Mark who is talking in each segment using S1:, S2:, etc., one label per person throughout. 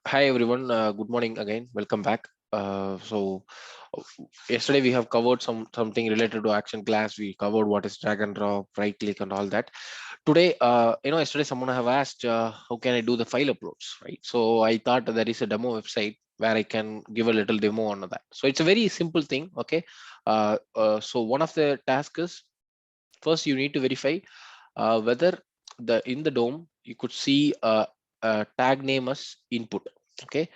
S1: Hi everyone, good morning again. Welcome back. Uh, Yesterday we have covered something related to action class. We covered what is drag and drop, right click, and all that. Today, yesterday someone have asked how can I do the file uploads, right? So I thought there is a demo website where I can give a little demo on that. So it's a very simple thing. Okay. So one of the tasks is first you need to verify whether the in the DOM you could see a tag name as input. Okay,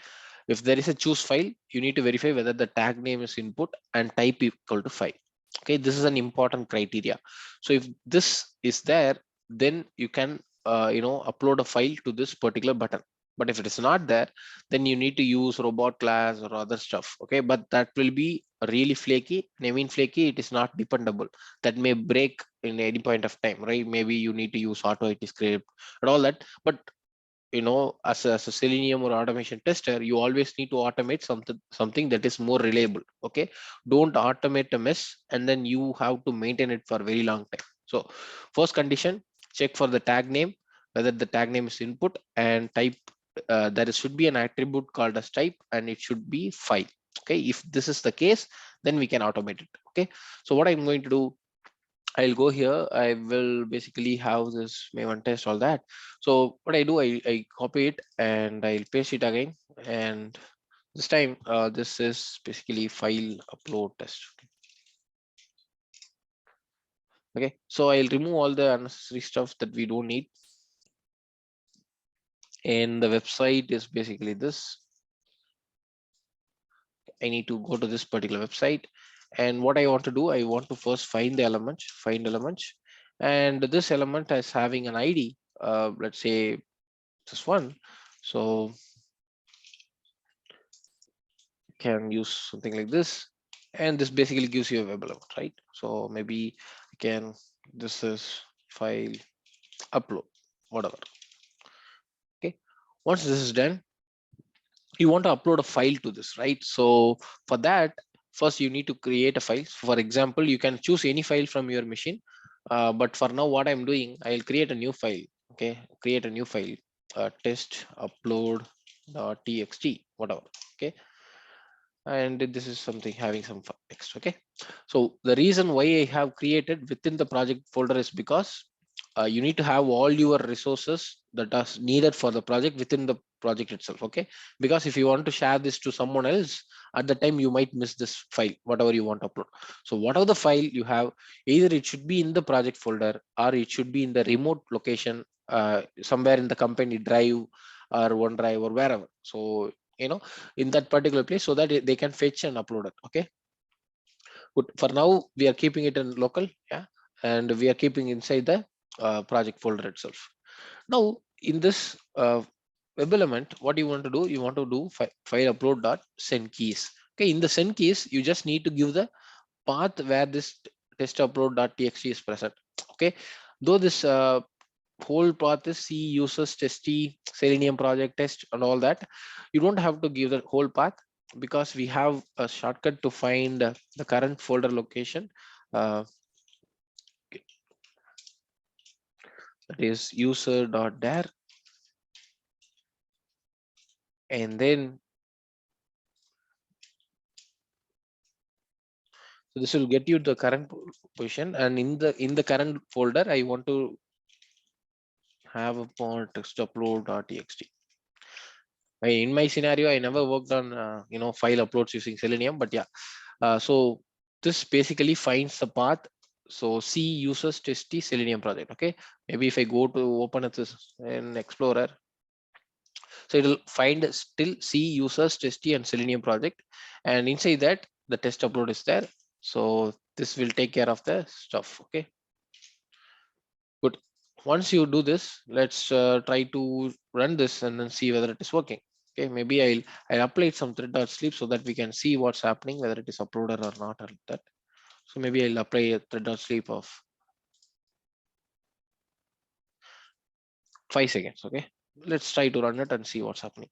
S1: if there is a choose file, you need to verify whether the tag name is input and type equal to file. Okay, this is an important criteria. So if this is there, then you can upload a file to this particular button. But if it is not there, then you need to use robot class or other stuff. Okay, but that will be really flaky. And I mean flaky, it is not dependable. That may break in any point of time, right? Maybe you need to use auto it script and all that. But as a selenium or automation tester, you always need to automate something that is more reliable. Okay, don't automate a mess and then you have to maintain it for a very long time. So first condition, check for the tag name, whether the tag name is input, and type. There should be an attribute called as type and it should be file. Okay, if this is the case, then we can automate it. Okay, so what I'm going to do, I'll go here. I will basically have this Maven test, all that. So what I do, I copy it and I'll paste it again. And this time, this is basically file upload test. Okay, so I'll remove all the unnecessary stuff that we don't need. And the website is basically this. I need to go to this particular website. And what I want to do, I want to first find the elements, find elements. And this element is having an ID. Let's say this one. So can use something like this, and this basically gives you a web element, right? So maybe I can, this is file upload, whatever. Okay, once this is done, you want to upload a file to this, right? So for that, first you need to create a file. For example, you can choose any file from your machine, but for now what I'm doing, I'll create a new file. Okay, create a new file, test upload txt, whatever. Okay, and this is something having some text. Okay, so the reason why I have created within the project folder is because you need to have all your resources that are needed for the project within the project itself. Okay, because if you want to share this to someone else, at the time you might miss this file, whatever you want to upload. So whatever the file you have, either it should be in the project folder or it should be in the remote location, somewhere in the company drive or OneDrive or wherever. So in that particular place, so that they can fetch and upload it. Okay, good. For now we are keeping it in local, yeah, and we are keeping inside the project folder itself. Now in this web element, what you want to do, you want to do file upload dot send keys. Okay, in the send keys you just need to give the path where this test upload dot txt is present. Okay, though this whole path is C users testy Selenium project test and all that, you don't have to give the whole path, because we have a shortcut to find the current folder location. uh, that is user.dar, and then so this will get you the current position, and in the current folder I want to have a point text upload.txt. In my scenario I never worked on file uploads using Selenium, but yeah. So this basically finds the path. So C uses testy Selenium project. Okay, maybe if I go to open it this in Explorer, so it'll find still C users testy and Selenium project, and inside that the test upload is there. So this will take care of the stuff. Okay, good. Once you do this, let's try to run this and then see whether it is working. Okay, maybe I'll apply some thread.sleep so that we can see what's happening, whether it is uploaded or not, or that. So maybe I'll apply a thread.sleep of 5 seconds. Okay, let's try to run it and see what's happening.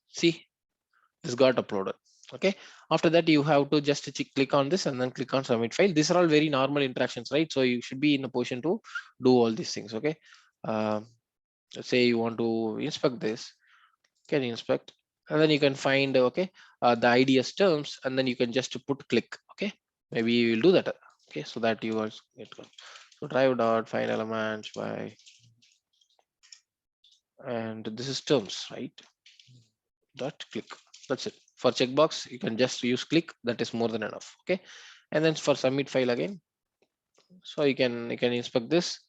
S1: See, this got uploaded. Okay, after that you have to just click on this and then click on submit file. These are all very normal interactions, right? So you should be in a position to do all these things. Okay, um, let's say you want to inspect this, can inspect, and then you can find okay the IDS terms, and then you can just put click. Okay, maybe you will do that. Okay, so that you are so drive dot find elements by, and this is terms, right? Dot click, that's it. For checkbox you can just use click, that is more than enough. Okay, and then for submit file again, so you can inspect this,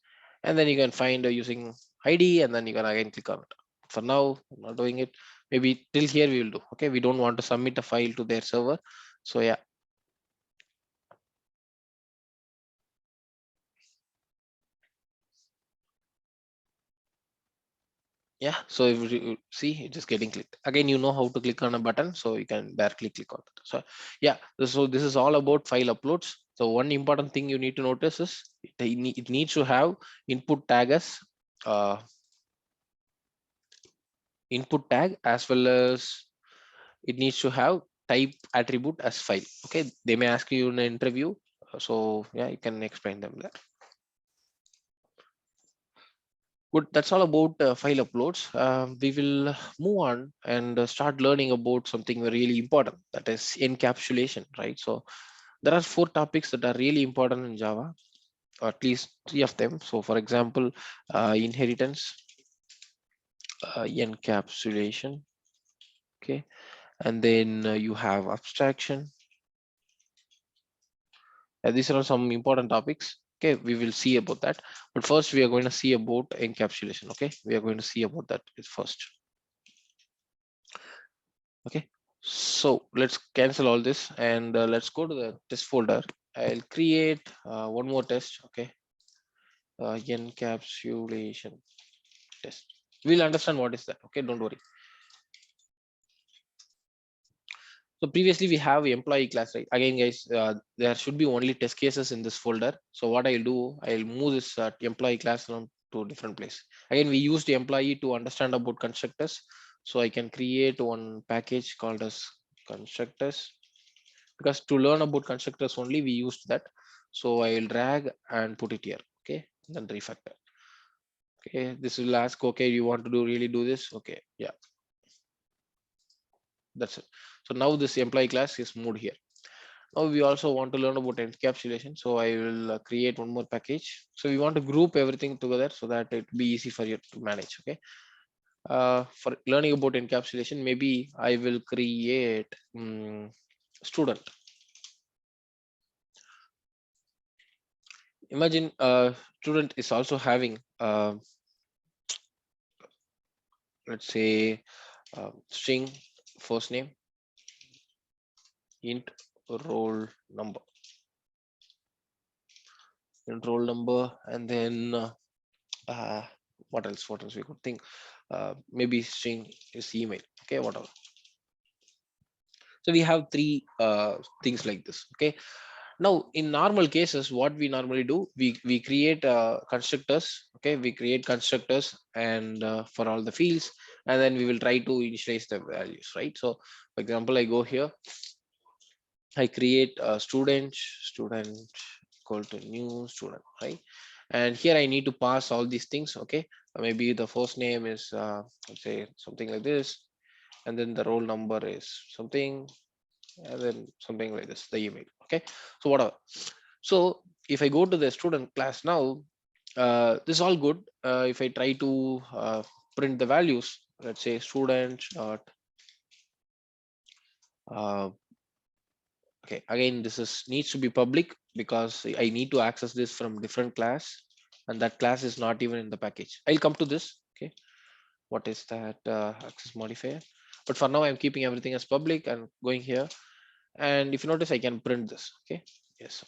S1: and then you can find using ID, and then you can again click on it. For now I'm not doing it, maybe till here we will do. Okay, we don't want to submit a file to their server, so yeah. Yeah, so if you see it is getting clicked again, you know how to click on a button, so you can directly click on it. So yeah, so this is all about file uploads. So one important thing you need to notice is it needs to have input tag as uh, input tag, as well as it needs to have type attribute as file. Okay, they may ask you in an interview, so yeah, you can explain them that. Good, that's all about file uploads. We will move on and start learning about something really important, that is encapsulation, right? So there are four topics that are really important in Java, or at least three of them. So for example, inheritance, encapsulation, okay, and then you have abstraction. These are some important topics. Okay, we will see about that. But first, we are going to see about encapsulation. Okay, we are going to see about that first. Okay, so let's cancel all this and let's go to the test folder. I'll create one more test. Okay, encapsulation test. We'll understand what is that. Okay, don't worry. So previously we have employee class, right? Again, guys, there should be only test cases in this folder. So what I'll do, I'll move this employee class around to a different place. Again, we use the employee to understand about constructors. So I can create one package called as constructors, because to learn about constructors only we used that. So I will drag and put it here. Okay, then refactor. Okay, this will ask, okay, you want to really do this? Okay, yeah, that's it. So now this employee class is moved here. Now we also want to learn about encapsulation. So I will create one more package. So we want to group everything together so that it be easy for you to manage. Okay. For learning about encapsulation, maybe I will create student. Imagine student is also having, let's say, string first name, int roll number, and then uh, what else we could think, maybe string is email. Okay, whatever. So we have three things like this. Okay, now in normal cases what we normally do, we create constructors. Okay, we create constructors and for all the fields, and then we will try to initialize the values, right? So for example, I go here, I create a student equal to new student, right? And here I need to pass all these things. Okay, maybe the first name is let's say something like this, and then the roll number is something, and then something like this, the email. Okay, so whatever. So if I go to the student class now, this is all good. If I try to print the values, let's say student dot uh, okay, again this is needs to be public because I need to access this from different class, and that class is not even in the package. I'll come to this. Okay, what is that access modifier? But for now I'm keeping everything as public and going here, and if you notice I can print this. Okay, yes.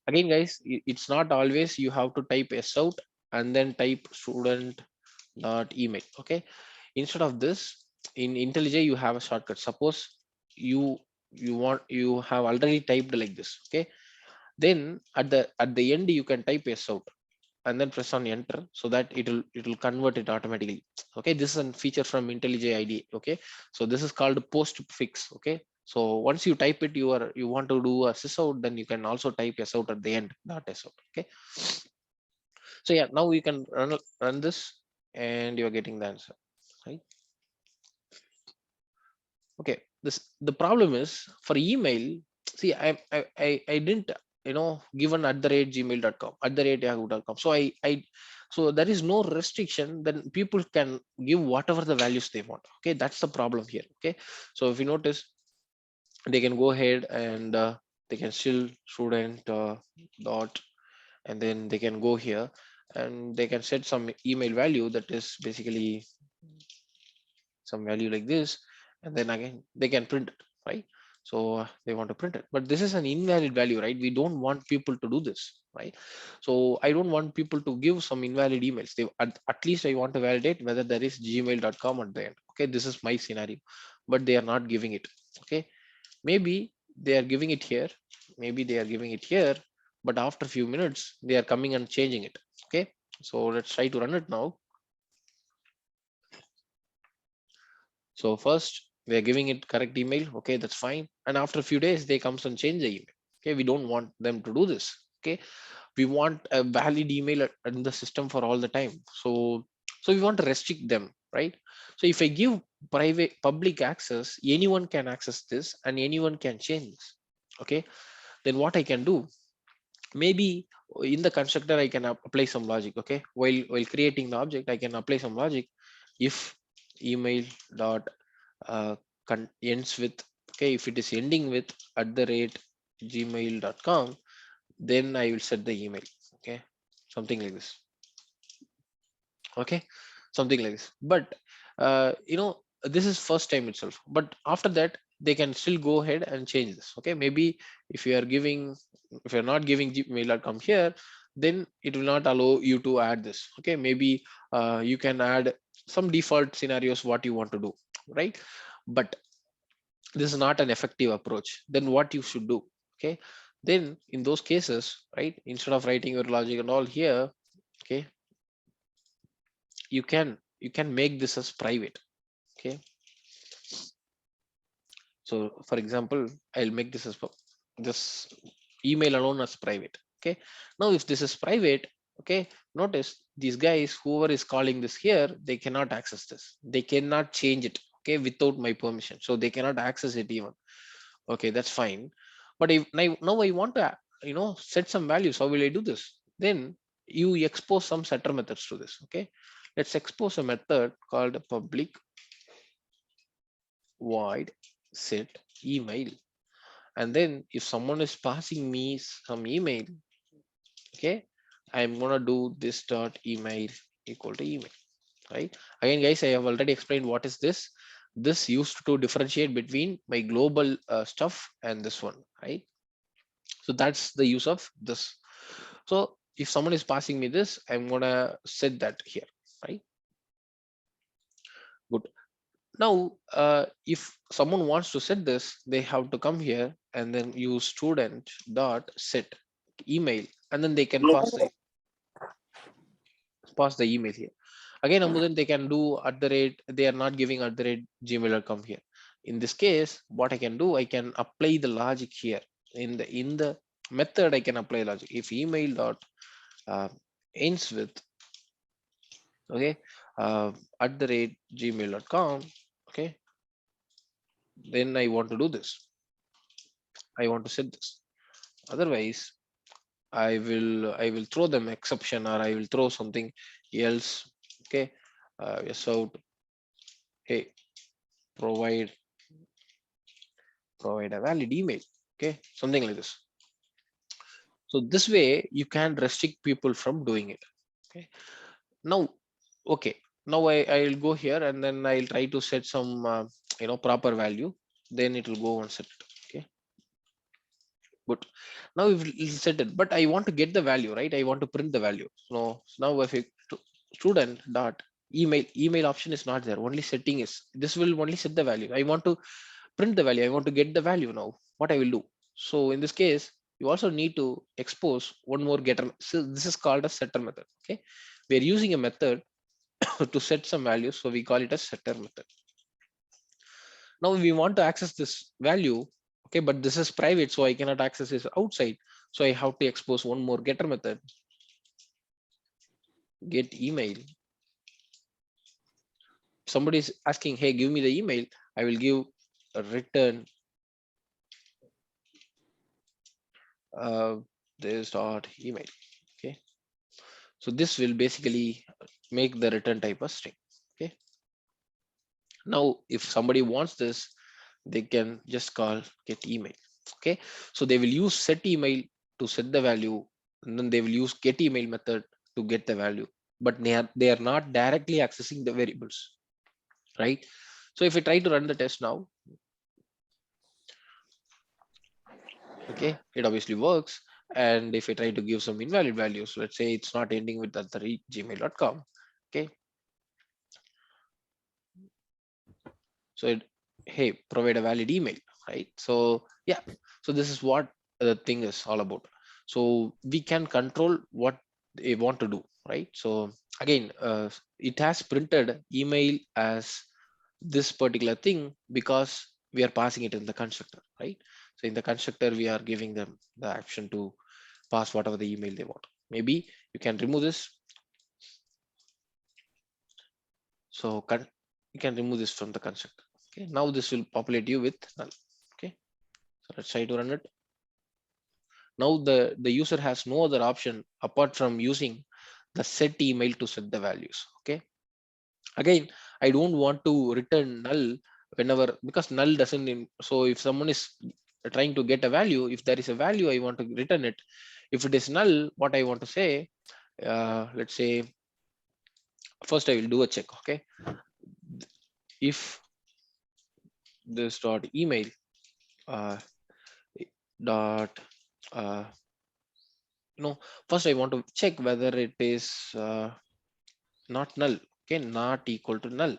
S1: Again guys, it's not always you have to type s out and then type student dot email. Okay, instead of this, in IntelliJ you have a shortcut. Suppose you you have already typed like this. Okay, then at the end you can type s out. and then press on enter, so that it will convert it automatically. Okay, this is a feature from IntelliJ IDE. Okay, so this is called postfix. Okay, so once you type it, you want to do a sysout, then you can also type sout at the end, dot sout. Okay, so yeah, now you can run this, and you're getting the answer, right? Okay, the problem is for email. See, I didn't give an at the rate gmail.com, at the rate yahoo.com. So so there is no restriction, then people can give whatever the values they want. Okay, that's the problem here. Okay, so if you notice, they can go ahead and they can still student dot, and then they can go here and they can set some email value that is basically some value like this, and then again they can print it, right? So they want to print it, but this is an invalid value, right? We don't want people to do this, right? So I don't want people to give some invalid emails. At least I want to validate whether there is gmail.com at the end. Okay, this is my scenario, but they are not giving it. Okay, maybe they are giving it here, maybe they are giving it here, but after a few minutes they are coming and changing it. Okay, so let's try to run it now. So first we are giving it correct email. Okay, that's fine. And after a few days, they comes and change the email. Okay, we don't want them to do this. Okay, we want a valid email in the system for all the time. So we want to restrict them, right? So if I give private public access, anyone can access this and anyone can change this. Okay, then what I can do, maybe in the constructor I can apply some logic. Okay, while creating the object, I can apply some logic. If email dot ends with, okay, if it is ending with at the rate gmail.com, then I will set the email. Okay, something like this. Okay, something like this. But this is first time itself, but after that they can still go ahead and change this. Okay, maybe if you are giving, if you're not giving gmail.com here, then it will not allow you to add this. Okay, maybe you can add some default scenarios what you want to do, right? But this is not an effective approach. Then what you should do? Okay, then in those cases, right, instead of writing your logic and all here, okay, you can make this as private. Okay, so for example, I'll make this as this email alone as private. Okay, now if this is private, okay, notice these guys, whoever is calling this here, they cannot access this, they cannot change it, okay, without my permission, so they cannot access it even. Okay, that's fine. But if now I want to set some values, how will I do this? Then you expose some setter methods to this. Okay, let's expose a method called public void set email, and then if someone is passing me some email, okay, I'm gonna do this dot email equal to email, right? Again, guys, I have already explained what is this. This used to differentiate between my global stuff and this one, right? So that's the use of this. So if someone is passing me this, I'm gonna set that here, right? Good. Now if someone wants to set this, they have to come here and then use student dot set email, and then they can pass the email here. Again, Amudan, they can do at the rate, they are not giving at the rate gmail.com here. In this case, what I can do, I can apply the logic here. In the method, I can apply logic. If email dot ends with, okay, at the rate gmail.com, okay, then I want to do this. I want to set this. Otherwise, I will throw them exception, or I will throw something else. Okay, yes, so hey, provide a valid email. Okay, something like this. So this way you can restrict people from doing it. Okay, now, okay, now I'll go here and then I'll try to set some proper value, then it will go and set it. Okay, good. Now we've set it, but I want to get the value, right? I want to print the value. So now if you student dot email option is not there, only setting is, this will only set the value. I want to print the value, I want to get the value. Now what I will do, so in this case, you also need to expose one more getter. So this is called a setter method. Okay, we are using a method to set some values, so we call it a setter method. Now we want to access this value, okay, but this is private, so I cannot access this outside. So I have to expose one more getter method, get email. Somebody is asking, hey, give me the email, I will give a return this dot email. Okay, so this will basically make the return type a string. Okay, now if somebody wants this, they can just call get email. Okay, so they will use set email to set the value, and then they will use get email method to get the value, but they are not directly accessing the variables, right? So if I try to run the test now, okay, it obviously works. And if I try to give some invalid values, let's say it's not ending with @gmail.com. Okay, so hey, provide a valid email, right? So yeah, so this is what the thing is all about. So we can control what they want to do, right? So again, it has printed email as this particular thing because we are passing it in the constructor, right? So in the constructor we are giving them the action to pass whatever the email they want. Maybe you can remove this. So you can remove this from the constructor. Okay, now this will populate you with null. Okay, so let's try to run it. Now the user has no other option apart from using the set email to set the values. Okay, again, I don't want to return null whenever, because null doesn't so if someone is trying to get a value, if there is a value, I want to return it. If it is null, what I want to say, let's say first I will do a check. Okay, if this dot email uh, dot uh, first I want to check whether it is not null. Okay, not equal to null.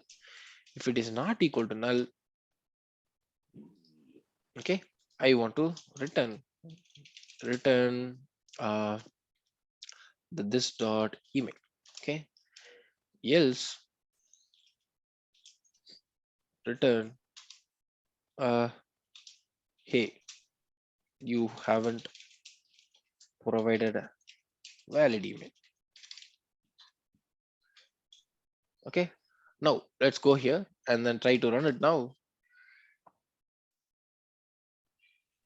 S1: If it is not equal to null, okay, I want to return uh, this dot email. Okay, else return hey, you haven't provided a valid email. Okay, now let's go here and then try to run it now.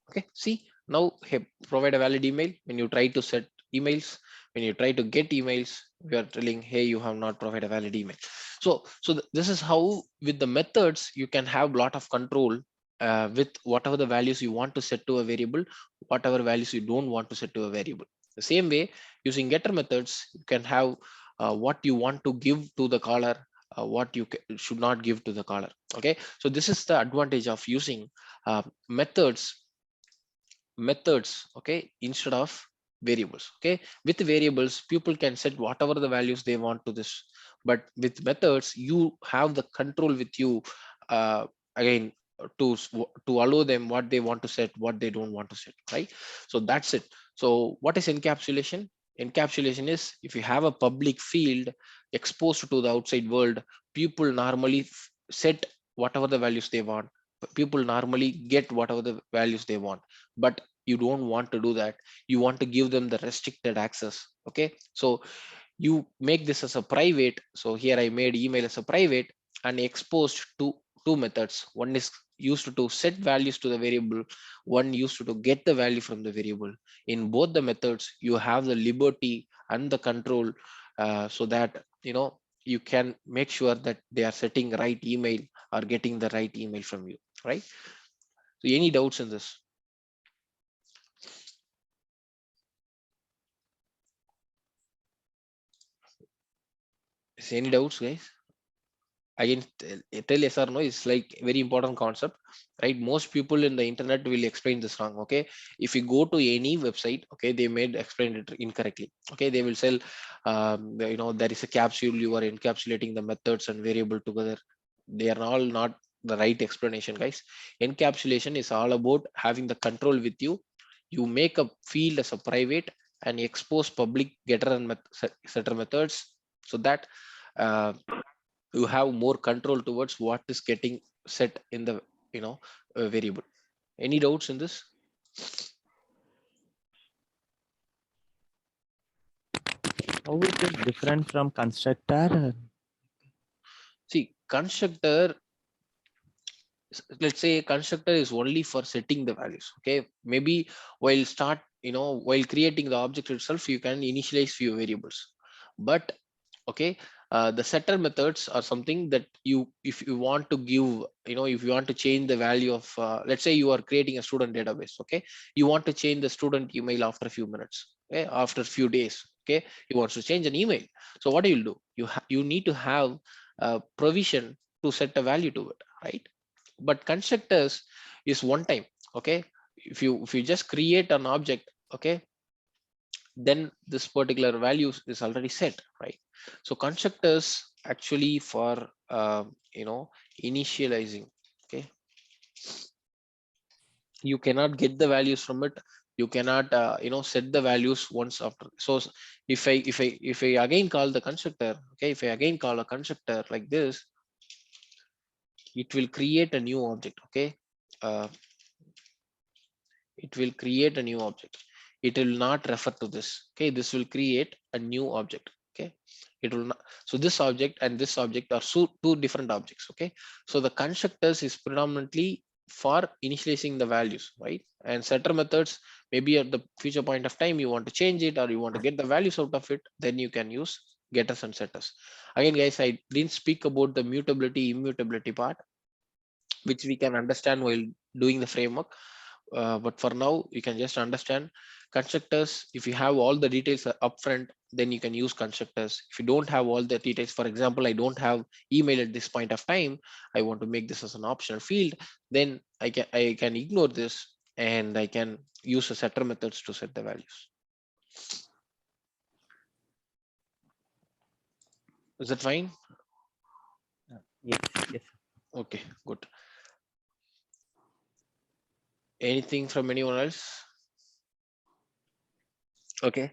S1: Okay, see, now hey, provide a valid email. When you try to set emails, when you try to get emails, we are telling, hey, you have not provided a valid email. So this is how with the methods you can have lot of control with whatever the values you want to set to a variable, whatever values you don't want to set to a variable. The same way, using getter methods, you can have what you want to give to the caller, what you should not give to the caller. Okay, so this is the advantage of using methods, okay, instead of variables. Okay, with variables people can set whatever the values they want to this, but with methods you have the control with you, again, to allow them what they want to set, what they don't want to set, right? So that's it. So what is encapsulation? Encapsulation is, if you have a public field exposed to the outside world, people normally set whatever the values they want, people normally get whatever the values they want, but you don't want to do that. You want to give them the restricted access. Okay, so you make this as a private. So here I made email as a private and exposed to two methods. One is used to set values to the variable, one used to get the value from the variable. In both the methods you have the liberty and the control, so that you can make sure that they are setting right email or getting the right email from you, right? So any doubts in this? Is any doubts, guys? Again, tell yes or no is like very important concept, right? Most people in the internet will explain this wrong. Okay, if you go to any website, okay, they made explain it incorrectly. Okay, they will sell there is a capsule, you are encapsulating the methods and variable together. They are all not the right explanation, guys. Encapsulation is all about having the control with you. You make a field as a private and expose public getter and setter methods, so that uh, you have more control towards what is getting set in the, you know, variable. Any doubts in this?
S2: How is it different from constructor?
S1: See, constructor, let's say constructor is only for setting the values. Okay, maybe while start, you know, while creating the object itself, you can initialize few variables. But okay, the setter methods are something that you, if you want to give, you know, if you want to change the value of, let's say you are creating a student database. Okay, you want to change the student email after a few minutes, okay, after a few days. Okay, you want to change an email. So what do you do? You need to have a provision to set a value to it, right? But constructors is one time. Okay, if you just create an object, okay, then this particular value is already set, right? So constructors actually for you know, initializing. Okay, you cannot get the values from it. You cannot you know, set the values once after. So if I again call the constructor, okay, if I again call a constructor like this, it will create a new object. Okay, uh, it will create a new object. It will not refer to this. Okay, this will create a new object. Okay, it will not. So this object and this object are two different objects. Okay, so the constructors is predominantly for initializing the values, right? And setter methods, maybe at the future point of time you want to change it or you want to get the values out of it, then you can use getters and setters. Again guys, I didn't speak about the mutability immutability part, which we can understand while doing the framework. But for now you can just understand constructors. If you have all the details upfront, then you can use constructors. If you don't have all the details, for example, I don't have email at this point of time, I want to make this as an optional field, then I can ignore this and I can use a setter methods to set the values. Is that fine?
S2: Yes, yes.
S1: Okay, good. Anything from anyone else? Okay,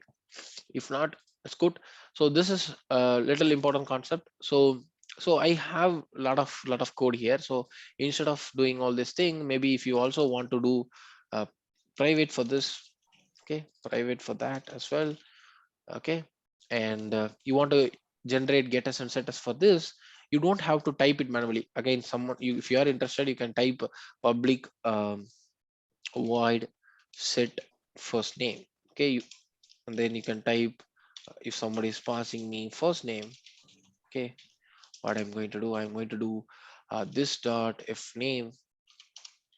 S1: if not, it's good. So this is a little important concept. So I have lot of code here. So instead of doing all this thing, maybe if you also want to do uh, private for this, okay, private for that as well. Okay, and you want to generate getters and setters for this, you don't have to type it manually. Again, someone, you, if you are interested, you can type public void set first name. Okay, and then you can type, if somebody is passing me first name. Okay, what I'm going to do, I'm going to do this dot if name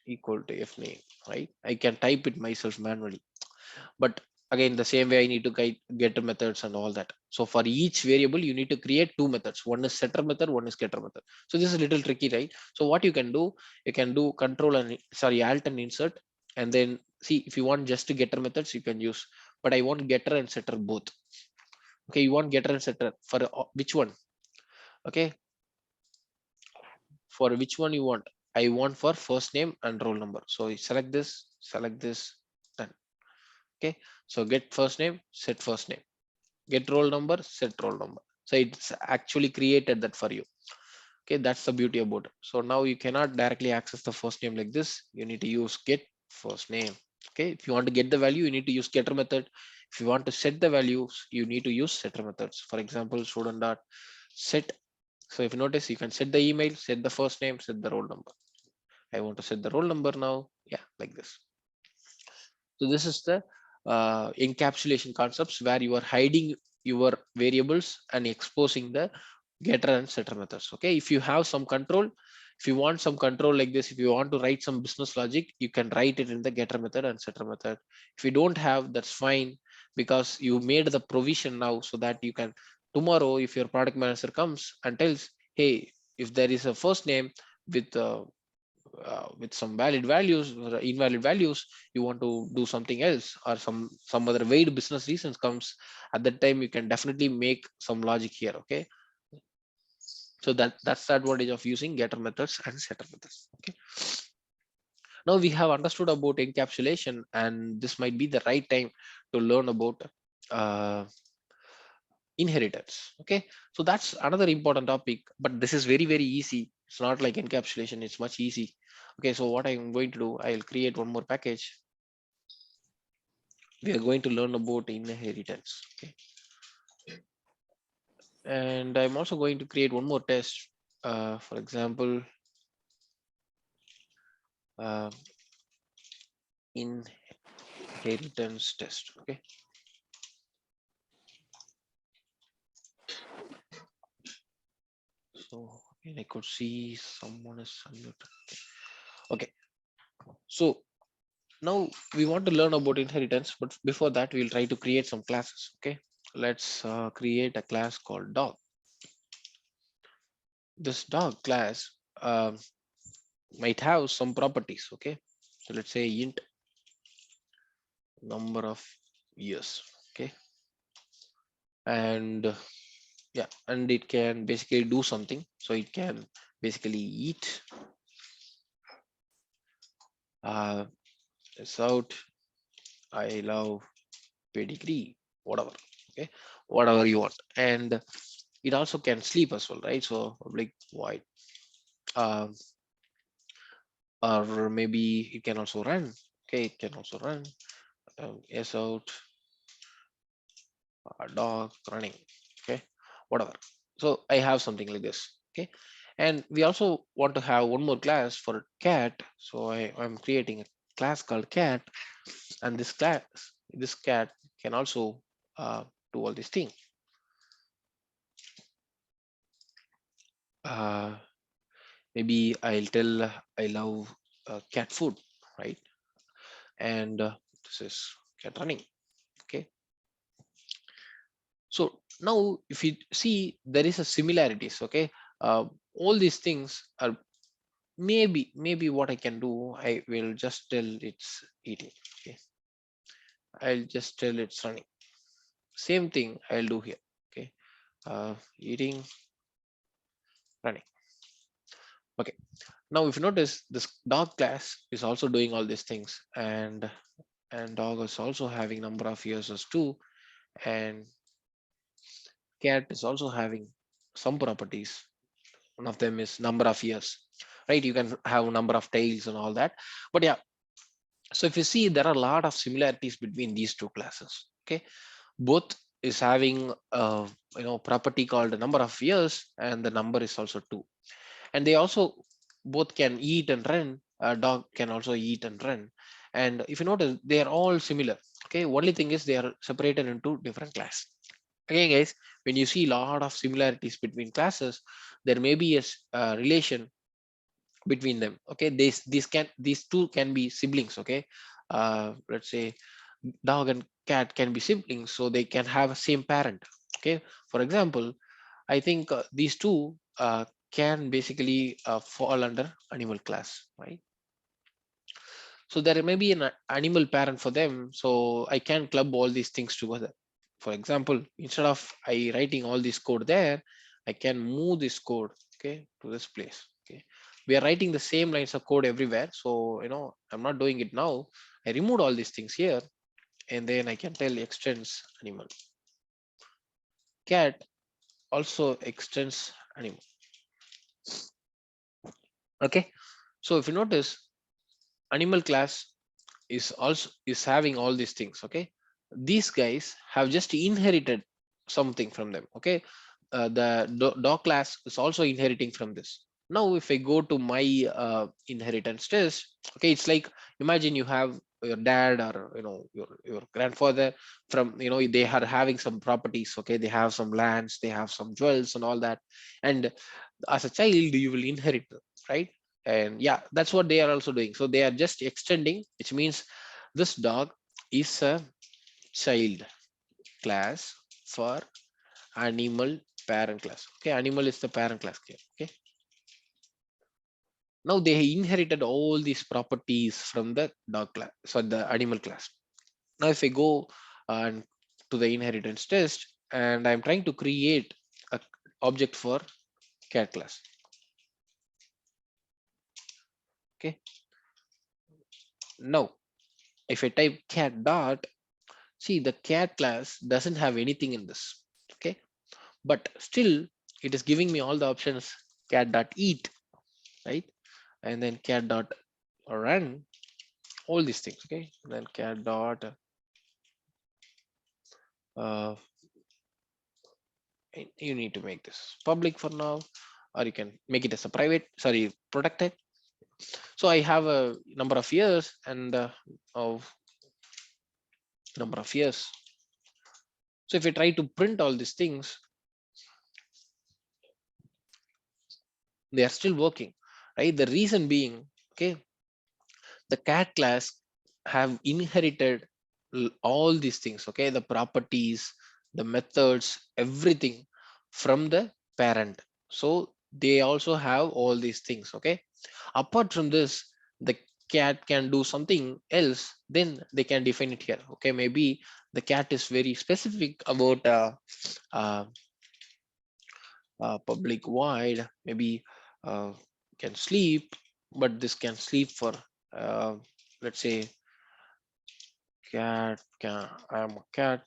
S1: equal to if name, right? I can type it myself manually, but again the same way I need to guide getter methods and all that. So for each variable you need to create two methods, one is setter method, one is getter method. So this is a little tricky, right? So what you can do, you can do control and sorry alt and insert, and then see, if you want just getter methods you can use, but I want getter and setter both. Okay, you want getter and setter for which one? Okay, for which one you want? I want for first name and roll number. So you select this, done. Okay, so get first name, set first name, get roll number, set roll number. So it's actually created that for you. Okay, that's the beauty about it. So now you cannot directly access the first name like this. You need to use get first name. Okay, if you want to get the value, you need to use getter method. If you want to set the values, you need to use setter methods. For example, student dot set. So if you notice, you can set the email, set the first name, set the roll number. I want to set the roll number now. Yeah, like this. So this is the encapsulation concepts where you are hiding your variables and exposing the getter and setter methods. Okay, if you have some control, if you want some control like this, if you want to write some business logic, you can write it in the getter method and setter method. If you don't have, that's fine, because you made the provision now so that you can, tomorrow if your product manager comes and tells, hey, if there is a first name with some valid values or invalid values, you want to do something else, or some other vague business reasons comes, at that time you can definitely make some logic here. Okay, so that's the advantage of using getter methods and setter methods. Okay, Now we have understood about encapsulation, and this might be the right time to learn about uh, inheritance. Okay, so that's another important topic, but this is very very easy. It's not like encapsulation, it's much easy. Okay, so what I'm going to do, I'll create one more package. We are going to learn about inheritance. Okay, and I'm also going to create one more test, for example, uh, inheritance test. Okay, so I could see someone is unmuted. Okay, so now we want to learn about inheritance, but before that we'll try to create some classes. Okay, let's create a class called dog. This dog class might have some properties. Okay, so let's say int number of years. Okay, and yeah, and it can basically do something. So it can basically eat uh it's out, I love pedigree, whatever. Okay, whatever you want. And it also can sleep as well, right? So public void, um, or maybe it can also run. Okay, it can also run. Yes, out, dog running. Okay, whatever. So I have something like this. Okay, and we also want to have one more class for cat. So I'm creating a class called cat, and this cat can also do all these things. Uh, Maybe I'll tell I love cat food, right? And this is cat running. Okay, so now if you see, there is a similarities. Okay, all these things are, maybe what I can do, I will just tell it's eating. Okay, I'll just tell it's running. Same thing I'll do here. Okay, eating, running. Okay, now if you notice, this dog class is also doing all these things, and dog is also having number of years as two, and cat is also having some properties. One of them is number of years, right? You can have number of tails and all that. But yeah, so if you see, there are a lot of similarities between these two classes. Okay, both is having property called number of years, and the number is also two. And they also both can eat and run. A dog can also eat and run. And if you notice, they are all similar. Okay, only thing is they are separated into different class. Again guys, when you see a lot of similarities between classes, there may be a relation between them. Okay, these two can be siblings. Okay, let's say dog and cat can be siblings, so they can have a same parent. Okay, for example, I think these two can basically fall under animal class, right? So there may be an animal parent for them, so I can club all these things together. For example, instead of I writing all this code there, I can move this code, okay, to this place. Okay, we are writing the same lines of code everywhere, so I'm not doing it now. I removed all these things here, and then I can tell extends animal. Cat also extends animal. Okay, so if you notice, animal class is having all these things. Okay, these guys have just inherited something from them. Okay, the dog class is also inheriting from this. Now if I go to my inheritance test, okay, it's like, imagine you have your dad, or your grandfather, from they are having some properties. Okay, they have some lands, they have some jewels and all that, and as a child you will inherit them, right? And yeah, that's what they are also doing. So they are just extending, which means this dog is a child class for animal parent class. Okay, animal is the parent class here. Okay, now they inherited all these properties from the dog class, so the animal class. Now if I go and to the inheritance test, and I'm trying to create a object for cat class. Okay, Now, if I type cat dot, see the cat class doesn't have anything in this. Okay, but still it is giving me all the options cat dot eat, right? And then cat dot run, all these things. Okay, and then cat dot uh, you need to make this public for now, or you can make it as a private, sorry, protected. So I have a number of years and of number of years. So if I try to print all these things, they are still working, right? The reason being, okay, the cat class have inherited all these things, okay, the properties, the methods, everything from the parent. So they also have all these things, okay. Apart from this, the cat can do something else, then they can define it here, okay. Maybe the cat is very specific about uh, public void, maybe uh, can sleep, but this can sleep for uh, let's say cat can, I am a cat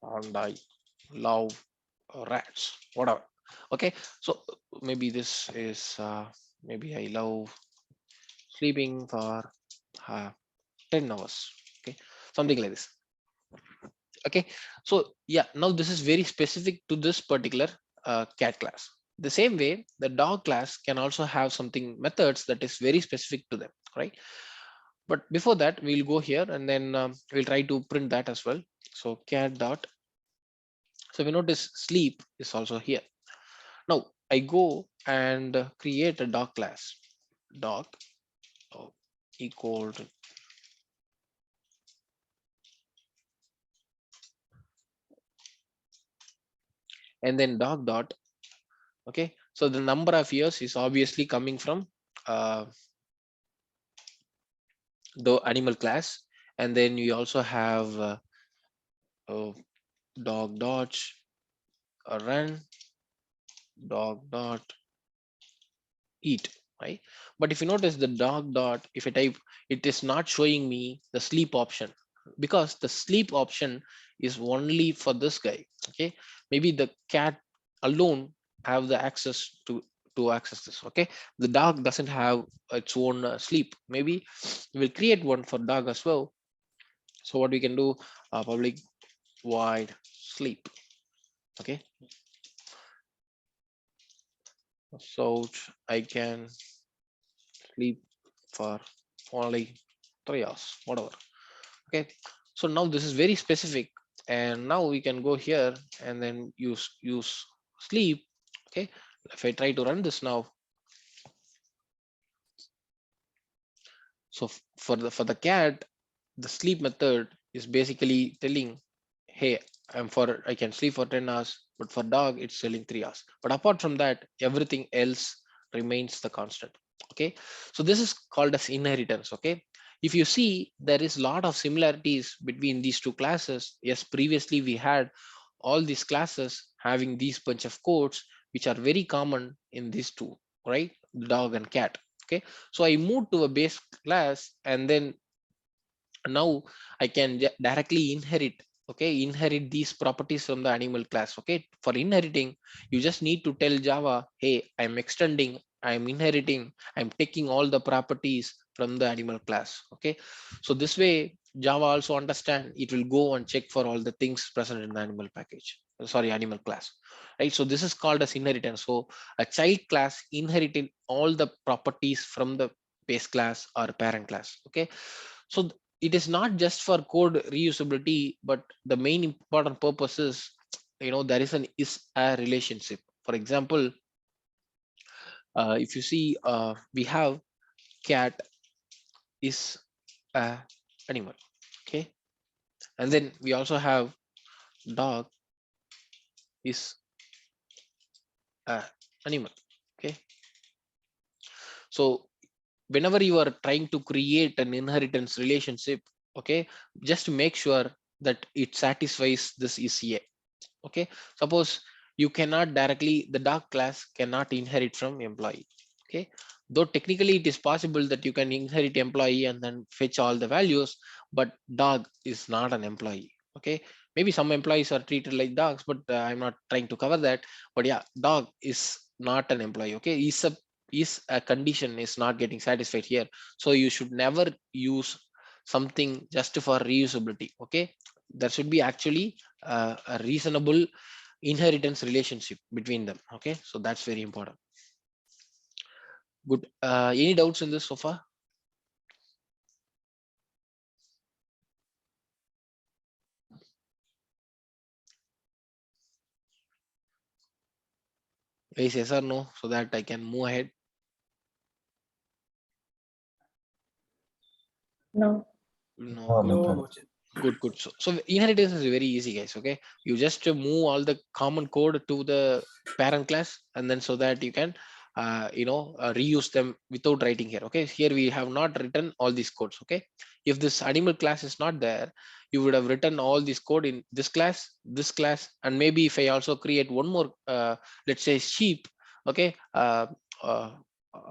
S1: and I love rats, whatever. Okay, so maybe this is maybe I love sleeping for uh, 10 hours, okay, something like this. Okay, so yeah, now this is very specific to this particular cat class. The same way the dog class can also have something methods that is very specific to them, right? But before that we'll go here and then we'll try to print that as well. So cat dot, so we notice sleep is also here. Now I go and create a dog class, dog oh, equal to, and then dog dot, okay, so the number of years is obviously coming from uh, the animal class. And then we also have uh, dog dot run, dog dot eat, right? But if you notice the dog dot, if I type, it is not showing me the sleep option, because the sleep option is only for this guy, okay. Maybe the cat alone have the access to access this, okay. The dog doesn't have its own sleep. Maybe we'll create one for dog as well. So what we can do, public void sleep, okay. So I can sleep for only 3 hours, whatever, okay. So now this is very specific, and now we can go here and then use sleep, okay. If I try to run this now, so for the cat, the sleep method is basically telling, hey, I can sleep for 10 hours, but for dog it's telling 3 hours. But apart from that, everything else remains the constant, okay. So this is called as inheritance, okay. If you see, there is a lot of similarities between these two classes. Yes, previously we had all these classes having these bunch of codes which are very common in these two, right, dog and cat, okay. So I moved to a base class, and then now I can directly inherit, okay, inherit these properties from the animal class, okay. For inheriting, you just need to tell Java, hey, I'm extending, I'm inheriting, I'm taking all the properties from the animal class, okay. So this way Java also understand, it will go and check for all the things present in the animal package, sorry, animal class, right. So this is called as inheritance. So a child class inherited all the properties from the base class or parent class, okay. So it is not just for code reusability, but the main important purpose is, there is an is a relationship. For example, if you see, we have cat is a animal, okay, and then we also have dog is a animal, okay. So whenever you are trying to create an inheritance relationship, okay, just make sure that it satisfies this ECA, okay. Suppose you cannot directly, the dog class cannot inherit from employee, okay, Though technically it is possible that you can inherit employee and then fetch all the values, but dog is not an employee. Okay, maybe some employees are treated like dogs, but I'm not trying to cover that. But yeah, dog is not an employee. Okay, is a condition is not getting satisfied here, so you should never use something just for reusability. Okay, there should be actually a reasonable inheritance relationship between them. Okay, so that's very important. Good. Any doubts in this so far? Please yes or no, so that I can move ahead.
S3: No.
S1: No.
S4: No,
S3: No,
S4: nothing.
S3: Mochin.
S1: Good, good. So inheritance is very easy, guys. Okay, you just move all the common code to the parent class, and then so that you can, reuse them without writing here. Okay, here we have not written all these codes. Okay, if this animal class is not there, you would have written all this code in this class, and maybe if I also create one more, let's say sheep. Okay, uh,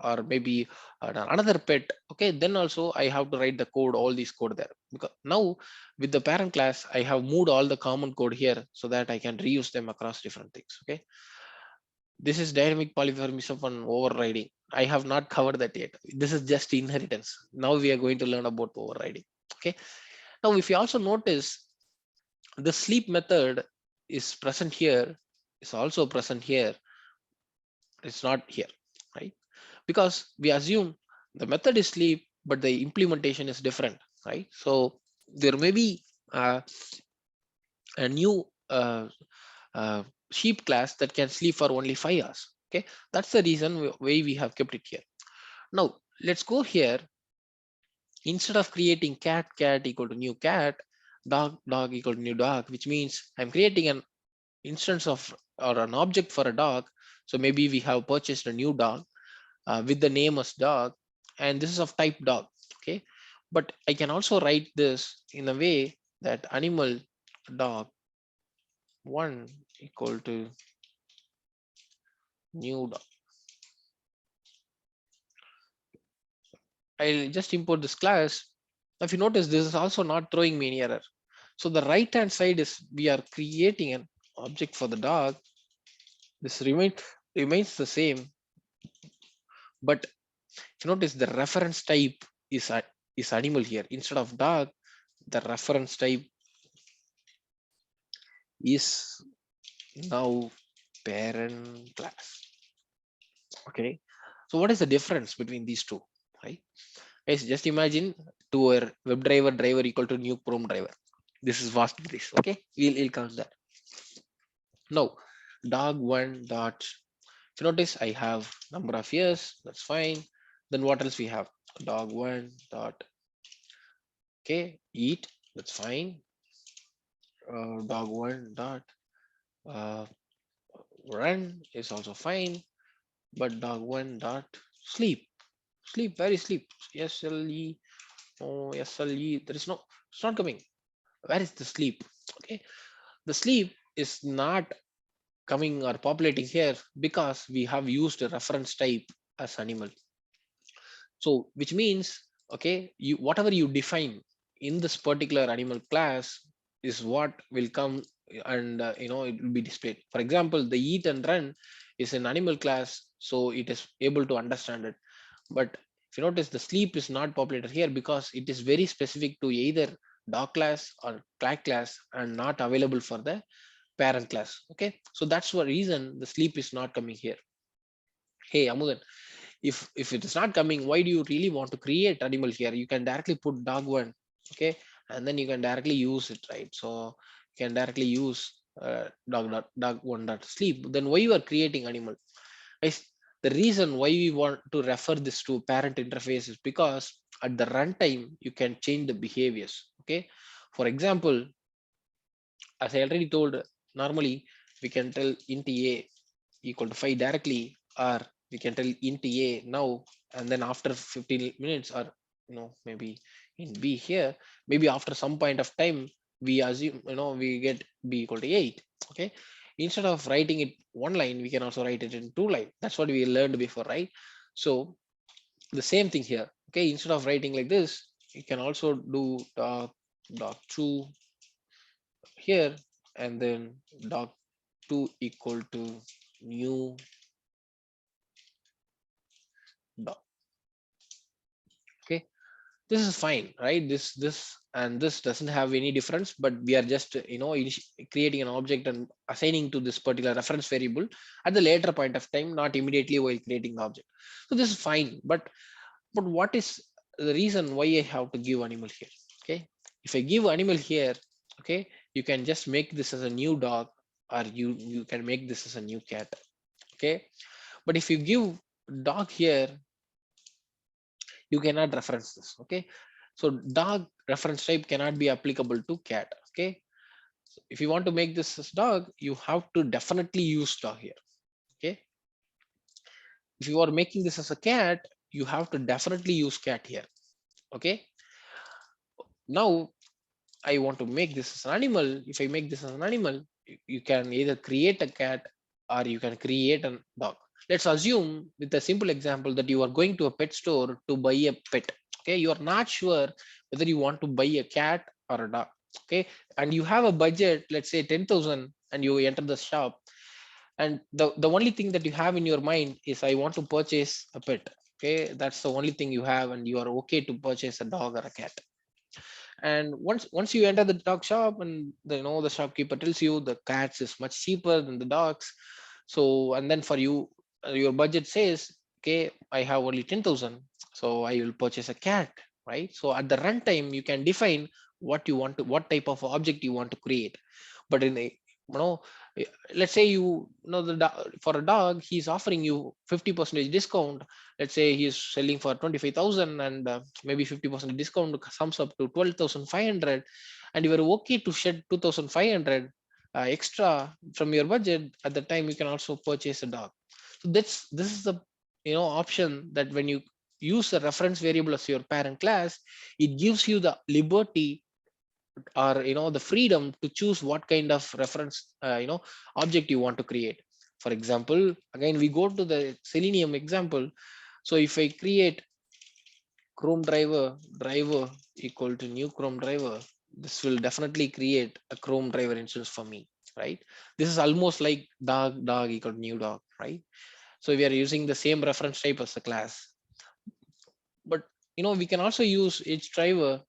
S1: or maybe another pet. Okay, then also I have to write the code, all these code there, because now with the parent class I have moved all the common code here so that I can reuse them across different things. Okay, this is dynamic polymorphism and overriding. I have not covered that yet. This is just inheritance. Now we are going to learn about overriding. Okay, now if you also notice, the sleep method is present here, is also present here, it's not here, right? Because we assume the method is sleep but the implementation is different, right? So there may be a new uh, sheep class that can sleep for only 5 hours. Okay, that's the reason why we have kept it here. Now let's go here. Instead of creating cat equal to new cat, dog equal to new dog, which means I'm creating an instance of or an object for a dog. So maybe we have purchased a new dog with the name as dog, and this is of type dog. Okay, but I can also write this in a way that animal dog one equal to new dog. I'll just import this class. If you notice, this is also not throwing me any error. So the right hand side is we are creating an object for the dog. This remains the same, but if you notice, the reference type is animal here. Instead of dog, the reference type is now parent class. Okay, so what is the difference between these two, right? Guys, just imagine to a driver equal to new Chrome driver. This is vast this. Okay, we'll count that. Now dog one dot, if you notice I have number of years, that's fine. Then what else we have? Dog one dot, okay, eat, that's fine. Dog one dot uh, run is also fine, but dog one dot sleep, very sleep, SLE. Oh, SLE, there is no, it's not coming. Where is the sleep? Okay, the sleep is not coming or populating here because we have used a reference type as animal. So which means, okay, you whatever you define in this particular animal class is what will come, and it will be displayed. For example, the eat and run is an animal class, so it is able to understand it. But if you notice, the sleep is not populated here because it is very specific to either dog class or cat class and not available for the parent class. Okay, so that's the reason the sleep is not coming here. Hey Amudan, if it is not coming, why do you really want to create animal here? You can directly put dog one. Okay, and then you can directly use it, right? So you can directly use dog one dot sleep. Then why you are creating animal? Guys, the reason why we want to refer this to parent interface is because at the runtime you can change the behaviors. Okay, for example, as I already told, normally we can tell int a equal to 5 directly, or we can tell int a now, and then after 15 minutes, or maybe in b here, maybe after some point of time we assume we get b equal to 8. Okay, instead of writing it one line, we can also write it in two line. That's what we learned before, right? So The same thing here. Okay, instead of writing like this, you can also do doc2 here, and then doc2 equal to new doc. Okay, this is fine, right? This and this doesn't have any difference, but we are just creating an object and assigning to this particular reference variable at the later point of time, not immediately while creating the object. So this is fine, but what is the reason why I have to give animal here? Okay, if I give animal here, okay, you can just make this as a new dog, or you can make this as a new cat. Okay, but if you give dog here, you cannot reference this. Okay, so dog reference type cannot be applicable to cat. Okay, if you want to make this as dog, you have to definitely use dog here. Okay, if you are making this as a cat, you have to definitely use cat here. Okay, now I want to make this as an animal. If I make this as an animal, you can either create a cat or you can create a dog. Let's assume with a simple example that you are going to a pet store to buy a pet. Okay, you are not sure whether you want to buy a cat or a dog. Okay, and you have a budget, let's say 10,000, and you enter the shop, and the only thing that you have in your mind is I want to purchase a pet. Okay, that's the only thing you have, and you are okay to purchase a dog or a cat. And once you enter the dog shop, and the shopkeeper tells you the cats is much cheaper than the dogs. So, and then for you, your budget says, okay, I have only 10,000, so I will purchase a cat, right? So at the runtime you can define what type of object you want to create. But in a you know eh, let's say for a dog he's offering you 50% discount. Let's say he's selling for 25,000, and maybe 50% discount sums up to 12,500, and you are okay to shed 2,500 extra from your budget. At the time you can also purchase a dog. So this is the option, that when you use a reference variable as your parent class, it gives you the liberty, or the freedom to choose what kind of reference object you want to create. For example, again we go to the selenium example. So if I create chrome driver equal to new chrome driver, this will definitely create a chrome driver instance for me, right? This is almost like dog equal to new dog, right? So we are using the same reference type as the class. But we can also use h driver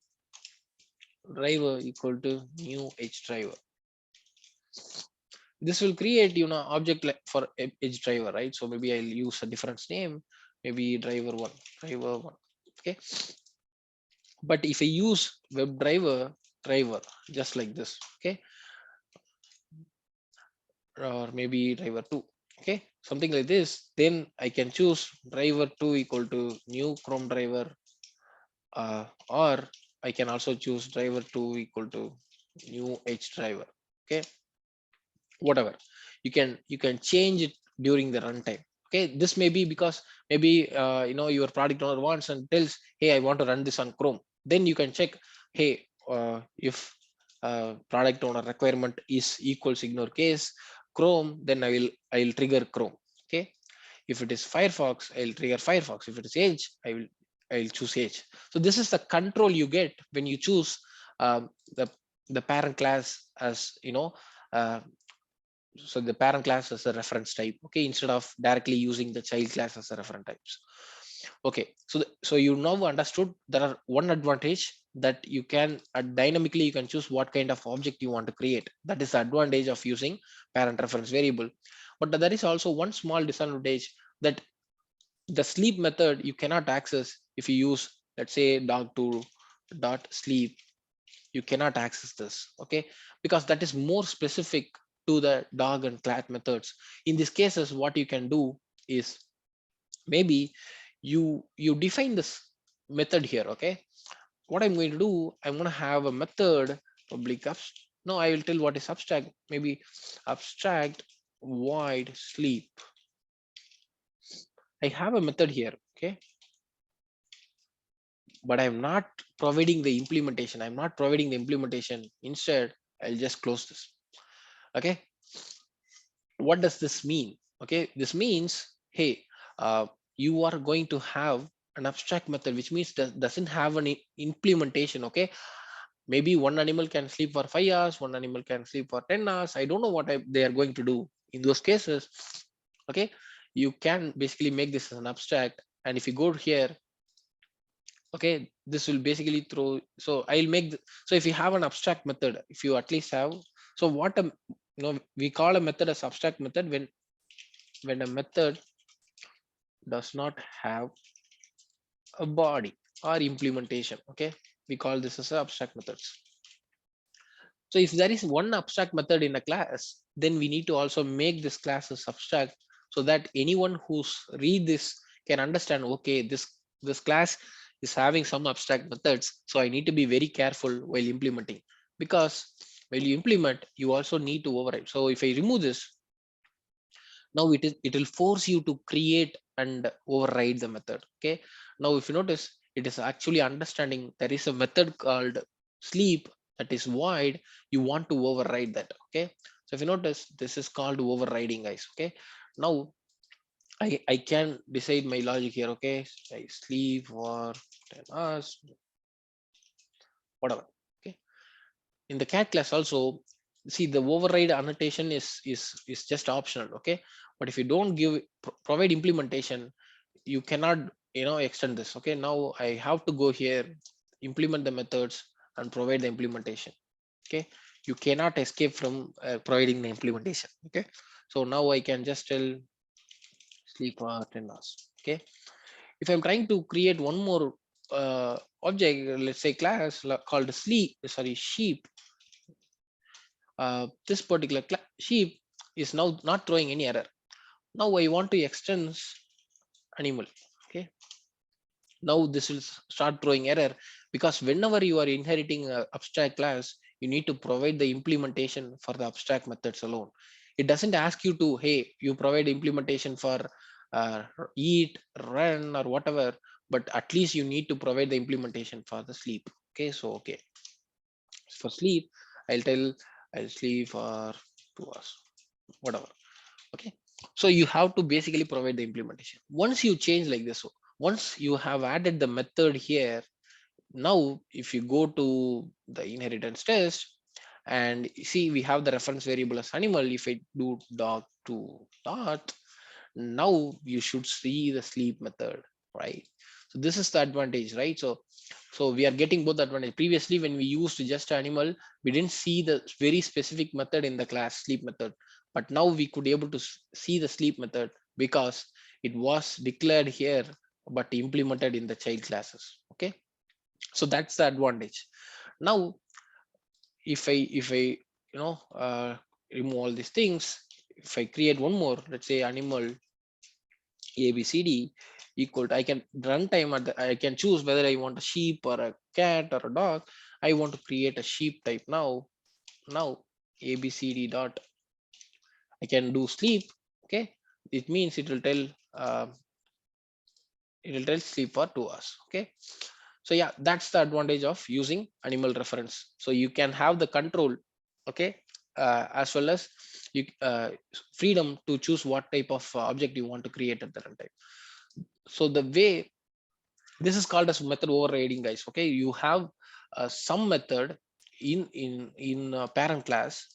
S1: equal to new h driver. This will create object like for edge driver, right? So maybe I'll use a different name, maybe driver one. Okay, but if I use web driver just like this, okay, or maybe driver2, okay, something like this, then I can choose driver2 equal to new chrome driver, or I can also choose driver2 equal to new h driver. Okay, whatever, you can change it during the runtime. Okay, this may be because maybe your product owner wants and tells, hey, I want to run this on chrome. Then you can check, hey, if product owner requirement is equals ignore case chrome, then I'll trigger chrome. Okay, if it is firefox, I'll trigger firefox. If it is edge, I'll choose edge. So this is the control you get when you choose the parent class as uh, so the parent class as a reference type. Okay, instead of directly using the child class as a reference types. Okay, so so you now understood there are one advantage, that you can dynamically you can choose what kind of object you want to create. That is the advantage of using parent reference variable. But there is also one small disadvantage, that the sleep method you cannot access. If you use, let's say, dog2 dot sleep, you cannot access this. Okay, because that is more specific to the dog and cat methods. In these cases, what you can do is, maybe you define this method here. Okay, what I'm going to do, I'm going to have a method public no, I will tell what is abstract. Maybe abstract void sleep. I have a method here. Okay, but I'm not providing the implementation. Instead, I'll just close this. Okay, what does this mean? Okay, this means, hey, you are going to have an abstract method, which means that doesn't have an implementation. Okay, maybe one animal can sleep for 5 hours, one animal can sleep for 10 hours. I don't know what they are going to do in those cases. Okay, you can basically make this as an abstract. And if you go here, okay, this will basically throw. So I'll make so if you have an abstract method, if you at least have, so what a, we call a method as abstract method when a method does not have a body or implementation. Okay, we call this as a abstract methods. So if there is one abstract method in a class, then we need to also make this class as abstract, so that anyone who's read this can understand, okay, this class is having some abstract methods, so I need to be very careful while implementing, because while you implement, you also need to override. So if I remove this, now it will force you to create and override the method. Okay, now if you notice, it is actually understanding there is a method called sleep that is void. You want to override that. Okay, so if you notice, this is called overriding, guys. Okay, now I can decide my logic here. Okay, I sleep for 10 hours, whatever. Okay, in the cat class also, see, the override annotation is just optional. Okay, but if you don't give provide implementation, you cannot extend this. Okay, now I have to go here, implement the methods, and provide the implementation. Okay, you cannot escape from providing the implementation. Okay, so now I can just tell sleep for 10 hours. Okay, if I'm trying to create one more object, let's say class called sleep, sorry, sheep. This particular sheep is now not throwing any error. Now I want to extend animal. Okay, now this will start throwing error, because whenever you are inheriting a abstract class, you need to provide the implementation for the abstract methods alone. It doesn't ask you to, hey, you provide implementation for eat, run, or whatever, but at least you need to provide the implementation for the sleep. Okay, so okay, for sleep, I'll tell I'll sleep for 2 hours, whatever. Okay, so you have to basically provide the implementation. Once you change like this, so once you have added the method here, now if you go to the inheritance test and see, we have the reference variable as animal. If I do dog to dot, now you should see the sleep method, right? So this is the advantage, right? So we are getting both advantage. Previously, when we used just animal, we didn't see the very specific method in the class sleep method, but now we could able to see the sleep method, because it was declared here but implemented in the child classes. Okay, so that's the advantage. Now if I remove all these things, if I create one more, let's say animal ABCD equal to, I can runtime at the, I can choose whether I want a sheep or a cat or a dog. I want to create a sheep type now. Now ABCD dot, I can do sleep. Okay, it means uh, it will tell sleep for 2 hours. Okay, so yeah, that's the advantage of using animal reference. So you can have the control. Okay, as well as you freedom to choose what type of object you want to create at the runtime. So the way, this is called as method overriding, guys. Okay, you have some method in parent class,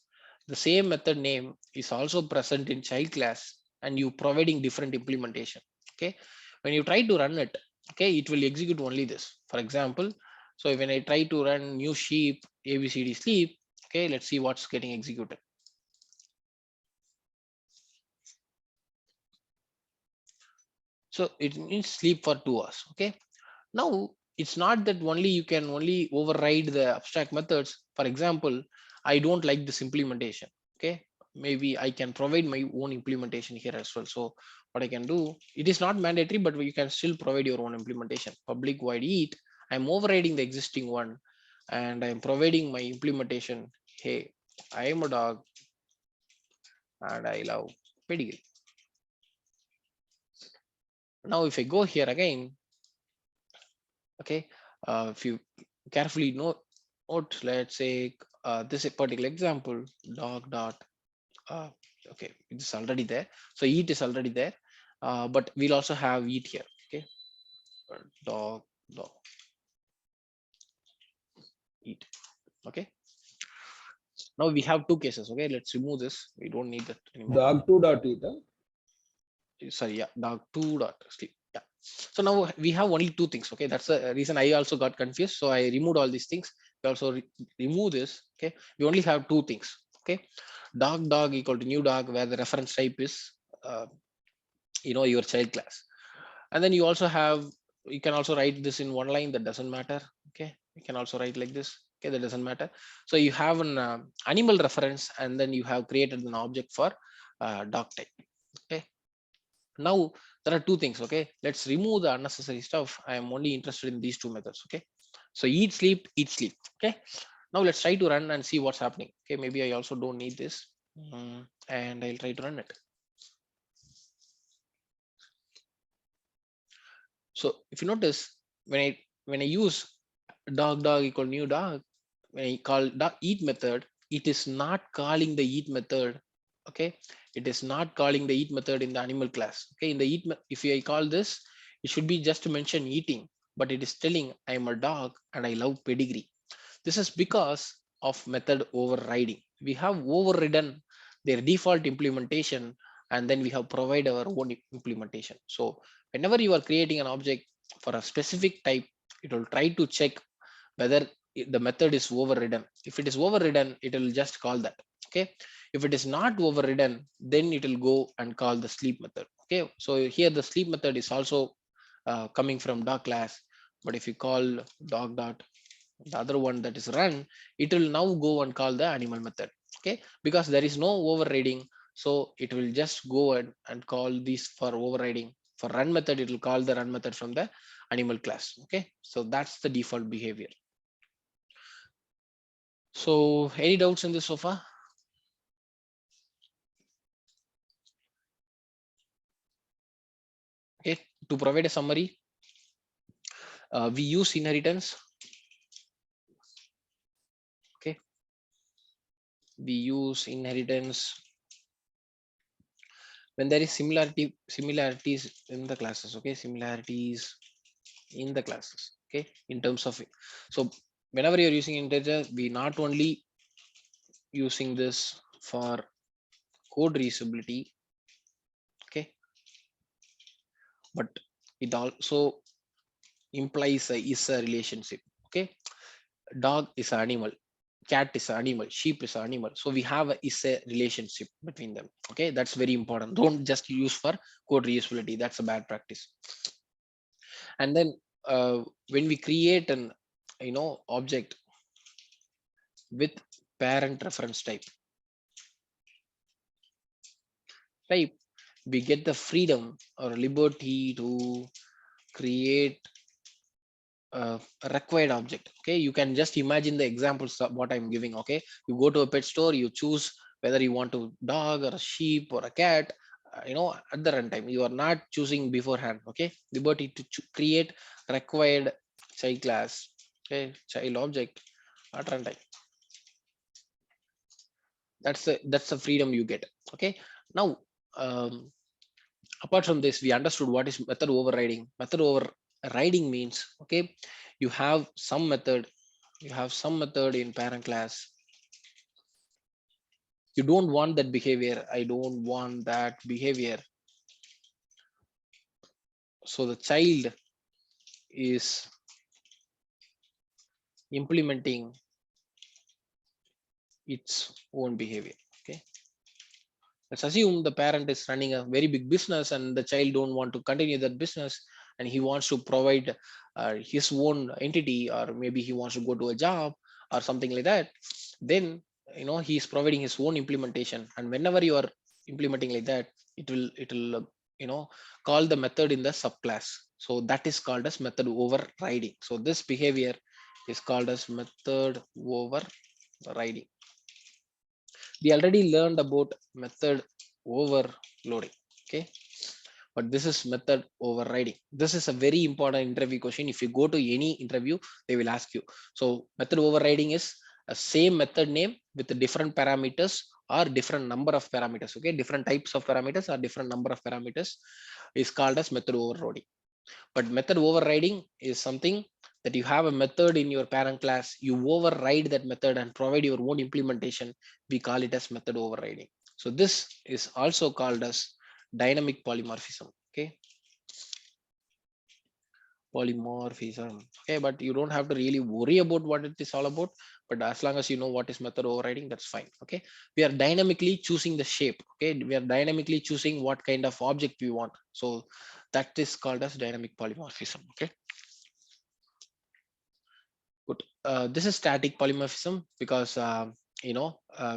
S1: the same method name is also present in child class, and you providing different implementation. Okay, when you try to run it, okay, it will execute only this. For example, so when I try to run new sheep ABCD sleep, okay, let's see what's getting executed. So it means sleep for 2 hours. Okay, now it's not that only you can only override the abstract methods. For example, I don't like this implementation. Okay, maybe I can provide my own implementation here as well. So what I can do, it is not mandatory, but you can still provide your own implementation. Public void eat, I'm overriding the existing one, and I'm providing my implementation. Hey, I am a dog and I love pedigree. Now if I go here again, okay, if you carefully note, let's say this particular example, dog dot uh, okay, it's already there, so eat is already there, but we'll also have eat here. Okay, dog dog eat. Okay, now we have two cases. Okay, let's remove this, we don't need that anymore.
S3: Dog2 dot eta.
S1: Sorry, yeah, dog 2 dot sleep. Yeah, so now we have only two things. Okay, that's the reason I also got confused, so I removed all these things. We also remove this. Okay, we only have two things. Okay, dog equal to new dog, where the reference type is uh, your child class. And then you also have, you can also write this in one line, that doesn't matter. Okay, you can also write like this. Okay, that doesn't matter. So you have an animal reference, and then you have created an object for dog type. Okay, now there are two things. Okay, let's remove the unnecessary stuff. I am only interested in these two methods. Okay, so eat sleep. Okay, now let's try to run and see what's happening. Okay, maybe I also don't need this. And I'll try to run it. So if you notice, when I use dog equal new dog, when I call dog eat method, it is not calling the eat method. Okay, it is not calling the eat method in the animal class. Okay, in the if I call this, it should be just to mention eating, but it is telling I am a dog and I love pedigree. This is because of method overriding. We have overridden their default implementation, and then we have provided our own implementation. So whenever you are creating an object for a specific type, it will try to check whether the method is overridden. If it is overridden, it will just call that. Okay, if it is not overridden, then it will go and call the sleep method. Okay, so here the sleep method is also coming from dog class, but if you call dog dot the other one, that is run, it will now go and call the animal method. Okay, because there is no overriding, so it will just go and call this for overriding. For run method, it will call the run method from the animal class. Okay, so that's the default behavior. So any doubts in this so far? Okay, to provide a summary, we use inheritance. Okay, we use inheritance when there is similarities in the classes. Okay, similarities in the classes. Okay, in terms of it. So whenever you're using integer, we not only using this for code reusability. Okay, but it also implies a is a relationship. Okay, dog is an animal, cat is an animal, sheep is an animal, so we have a is a relationship between them. Okay, that's very important. Don't just use for code reusability, that's a bad practice. And then when we create an object with parent reference type, we get the freedom or liberty to create a required object. Okay, you can just imagine the examples of what I'm giving. Okay, you go to a pet store, you choose whether you want a dog or a sheep or a cat. At the runtime, you are not choosing beforehand. Okay, liberty to create required child class, okay, child object at runtime. That's the freedom you get. Okay, now apart from this, we understood what is method overriding. Method overriding means, okay, you have some method, in parent class. You don't want that behavior. I don't want that behavior. So the child is implementing its own behavior. Okay, let's assume the parent is running a very big business and the child don't want to continue that business, and he wants to provide his own entity, or maybe he wants to go to a job or something like that. Then he is providing his own implementation, and whenever you are implementing like that, it will call the method in the subclass. So that is called as method overriding. So this behavior is called as method overriding. We already learned about method overloading. Okay, but this is method overriding. This is a very important interview question. If you go to any interview, they will ask you. So method overriding is a same method name with the different parameters or different number of parameters. Okay, different types of parameters or different number of parameters is called as method overloading. But method overriding is something that you have a method in your parent class, you override that method and provide your own implementation. We call it as method overriding. So this is also called as dynamic polymorphism. Okay, polymorphism. Okay, but you don't have to really worry about what it is all about. But as long as you know what is method overriding, that's fine. Okay, we are dynamically choosing the shape. Okay, we are dynamically choosing what kind of object we want. So that is called as dynamic polymorphism. Okay, good. This is static polymorphism because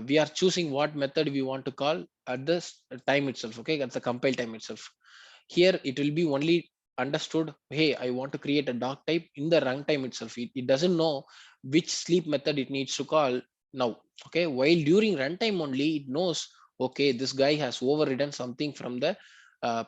S1: we are choosing what method we want to call at this time itself. Okay, at the compile time itself. Here it will be only understood, hey, I want to create a doc type in the runtime itself. It doesn't know which sleep method it needs to call now. Okay, while during runtime only it knows, okay, this guy has overridden something from the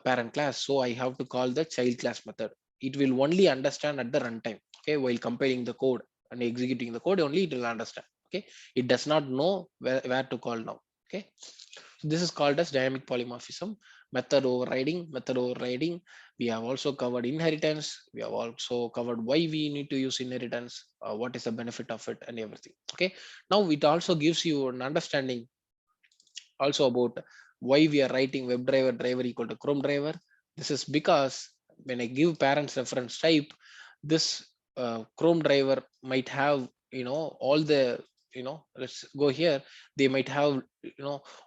S1: parent class, so I have to call the child class method. It will only understand at the runtime. Okay, while compiling the code and executing the code only it will understand. Okay, it does not know where to call now. Okay, so this is called as dynamic polymorphism. Method overriding, we have also covered inheritance, we have also covered why we need to use inheritance, what is the benefit of it and everything. Okay, now it also gives you an understanding also about why we are writing WebDriver equal to Chrome driver. This is because when I give parents reference type, this Chrome driver might have, all the, let's go here, they might have,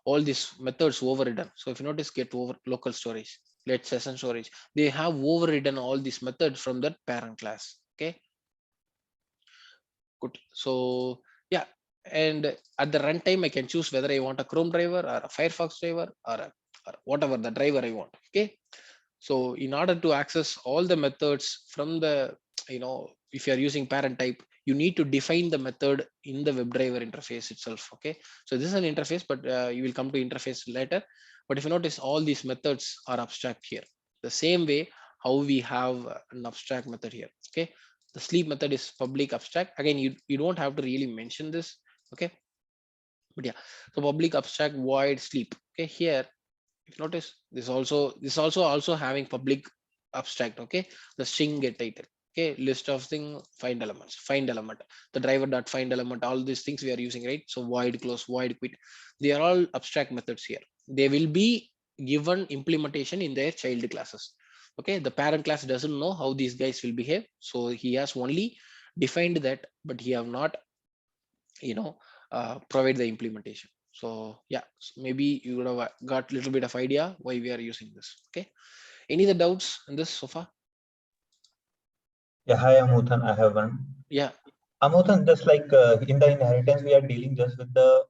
S1: all these methods overridden. So if you notice, get over local storage, let session storage, they have overridden all these methods from that parent class. Okay, good. So yeah, and at the runtime I can choose whether I want a Chrome driver or a Firefox driver or whatever the driver I want. Okay, so in order to access all the methods from the, if you are using parent type, you need to define the method in the WebDriver interface itself. Okay, so this is an interface, but you will come to interface later. But if you notice, all these methods are abstract here, the same way how we have an abstract method here. Okay, the sleep method is public abstract. Again, you don't have to really mention this. Okay, but yeah, so public abstract void sleep. Okay, here if notice, this also having public abstract. Okay, the string get title. Okay, list of thing, find elements, find element, the driver dot find element, all these things we are using, right? So void close, void quit, they are all abstract methods here. They will be given implementation in their child classes. Okay, the parent class doesn't know how these guys will behave, so he has only defined that, but he have not, you know provide the implementation. So yeah, so maybe you would have got a little bit of idea why we are using this. Okay, any other doubts in this so far?
S3: Yeah, hi, Amuthan. I have one.
S1: Yeah,
S3: Amuthan, just like in the inheritance, we are dealing just with the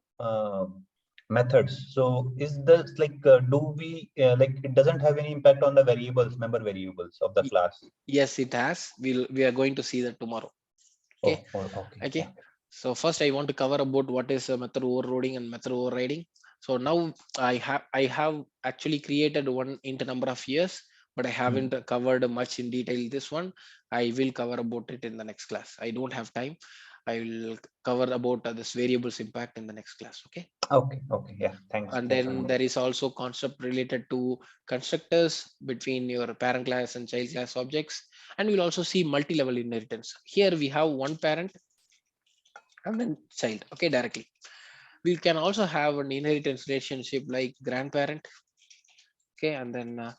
S3: methods. So is this like, do we, like, it doesn't have any impact on the variables, member variables of the
S1: y-
S3: class?
S1: yes, it has. We are going to see that tomorrow. Okay,
S3: Oh, okay.
S1: okay,
S3: Yeah.
S1: so first I want to cover about what is method overloading and method overriding. So now I have actually created one int number of years, but I haven't
S3: Hmm.
S1: covered much in detail this one. I will cover about it in the next class. I don't have time. I will cover about this variables impact in the next class. Okay,
S3: Okay. Yeah. Thanks.
S1: and
S3: Thanks,
S1: then
S3: Amuthan.
S1: there is also concept related to constructors between your parent class and child class objects. And we'll also see multi-level inheritance. Here we have one parent and then child. Okay, directly we can also have an inheritance relationship like grandparent. Okay, and then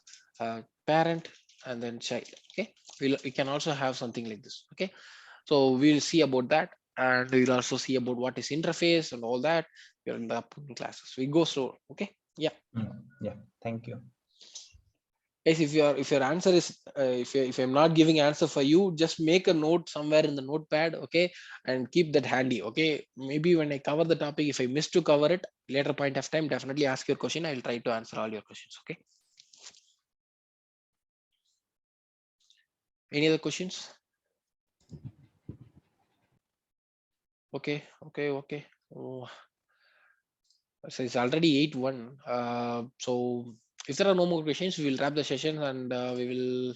S1: parent and then child. Okay, we can also have something like this. Okay, so we'll see about that, and we'll also see about what is interface and all that in the upcoming classes. We go slow. Okay, yeah.
S3: Yeah. Thank you.
S1: Yes, if your answer is if I'm not giving answer for you, just make a note somewhere in the notepad. Okay, and keep that handy. Okay, maybe when I cover the topic, if I miss to cover it later point of time, definitely ask your question. I'll try to answer all your questions. Okay, any other questions? Okay. Oh, so it's already 8:01. So if there are no more questions, we will wrap the session and we will